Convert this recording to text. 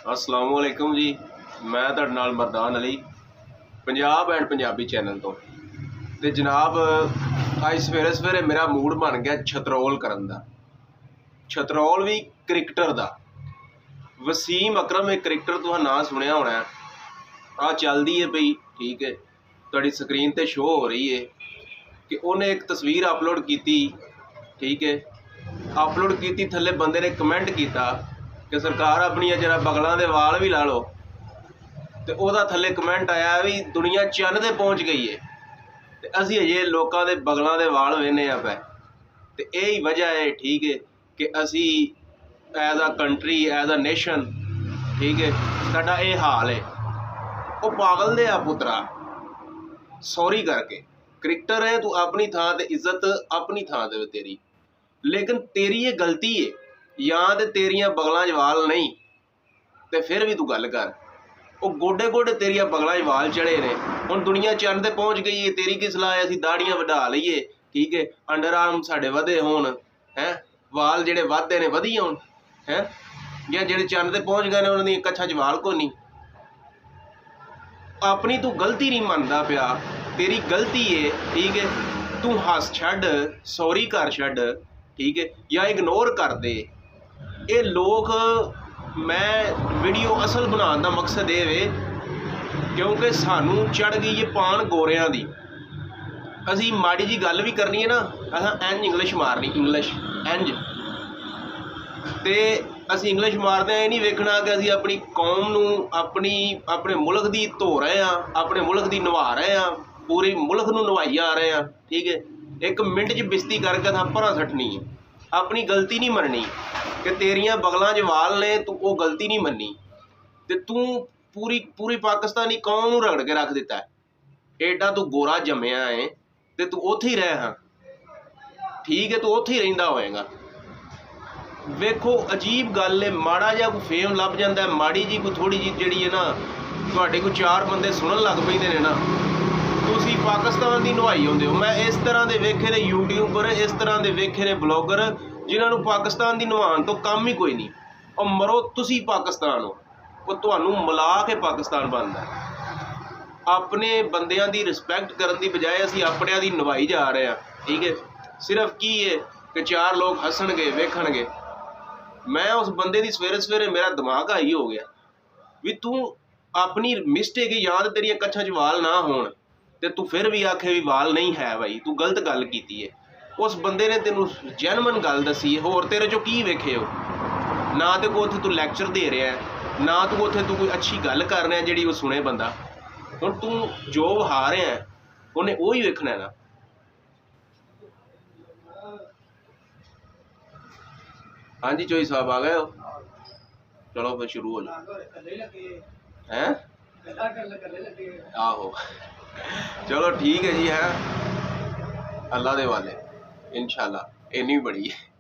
अस्सलामुअलैकुम जी। मैं तुहाडे नाल मरदान अली पंजाब एंड पंजाबी चैनल तो जनाब अज सवेरे सवेरे मेरा मूड बन गया छतरौल करन दा। छतरौल भी क्रिकेटर दा। वसीम अकरम एक क्रिकेटर तुहां नाम सुनिया होना है। आ चलदी है पई, ठीक है, तुहाडी स्क्रीन ते शो हो रही है कि उन्हें एक तस्वीर अपलोड की, ठीक है, अपलोड की, थल्ले बंदे ने कमेंट किया कि सरकार अपनी जरा बगलों के वाल भी ला लो। तो वह थले कमेंट आया भी दुनिया चंद ते पहुँच गई है तो असी अजे लोगों के बगलों के वाल वेने पे। तो यही वजह है, ठीक है, कि असी as uh country as a nation, ठीक है, साडा ये हाल है। वो पागल दे आ पुत्रा, सॉरी करके क्रिकेटर है तू, अपनी थां ते इज्जत अपनी थां ते तेरी, लेकिन तेरी ये गलती है या तो तेरिया बगलों च वाल नहीं तो फिर भी तू गल कर। वो गोडे गोडे तेरिया बगलों च वाल चढ़े ने, हुण दुनिया चंद ते पहुँच गई है, तेरी की सलाह है असीं दाड़ियां वधा लईए, ठीक है, अंडर आर्म साडे वधे होण है, वाल जिहड़े वधदे ने वधी होण है, या जिहड़े चंद ते पहुँच गए ने उन्हां दी कच्छां च वाल कोई नहीं। अपनी तू गलती नहीं मनदा पिया, तेरी गलती है, ठीक है, तू हस छड्ड, सॉरी कर छड्ड, ठीक है, या इग्नोर कर दे। ये लोग, मैं वीडियो असल बनाने का मकसद ये वे क्योंकि सानू चढ़ गई ये पान गोरियां दी। असी माड़ी जी गल भी करनी है ना, असां इंज इंग्लिश मारनी, इंग्लिश इंज ते असी इंग्लिश मारदे ये नहीं वेखना कि असी अपनी कौम नू अपने मुल्क दी धो रहे हैं, अपने मुल्क दी नवा रहे हैं, पूरे मुल्क नू नवाई आ रहे हैं, ठीक है। एक मिनट च बिस्ती करके असां परां सट्टनी है, अपनी गलती नहीं मननी कि तेरिया बगलों च वाल ने, तू वो गलती नहीं मनी तो तू पूरी पाकिस्तानी कौम नू रगड़ के रख दिता है। एडा तू गोरा जमया है तो तू उत्थे ही रह, हाँ ठीक है, तू उत्थे ही रहिंदा होएगा। वेखो अजीब गल है, माड़ा जिहा कोई फेम लभ जाता है, माड़ी जी कोई थोड़ी जी जिहड़ी है ना, तुहाडे कोई चार बंदे सुनन लग पैंदे ने ना, तुसीं पाकिस्तान की नवाई आउंदे हो। मैं इस तरह के वेखे ने यूट्यूबर, इस तरह के वेखे ने ब्लॉगर जिन्होंने पाकिस्तान की नवान तो काम ही कोई नहीं। और मरो तुसीं पाकिस्तान हो, वो तुहानू मिला के पाकिस्तान बनता है। अपने बंदियां की रिस्पैक्ट करने की बजाय असी अपनियां दी नवाई जा रहे हैं, ठीक है। सिर्फ की है कि चार लोग हसणगे वेखणगे। मैं उस बंदे की सवेरे सवेरे मेरा दिमाग हाई हो गया भी तू अपनी मिस्टेक या तो तेरिया कच्छां च वाल ना होण ते तू फिर भी आखे भी वाल नहीं है, भाई तू गलत गल की है। उस बंदे ने तेनू जैनवन गल दसी है, होर तेरे चो की वेखे हो ना, तो कोई उत्थे तू लैक्चर दे रहा है ना, तू उत्थे तू कोई अच्छी गल कर रहा है जिहड़ी वो सुने बंदा। हुण तू जो वहा रहा है उन्हें वो ही वेखना है ना। हाँ जी चोई साहब आ गए हो, चलो फिर शुरू हो जाओ हैं। आहो चलो ठीक है जी, है अल्लाह दे वाले इंशाल्लाह, इन्नी बड़ी है।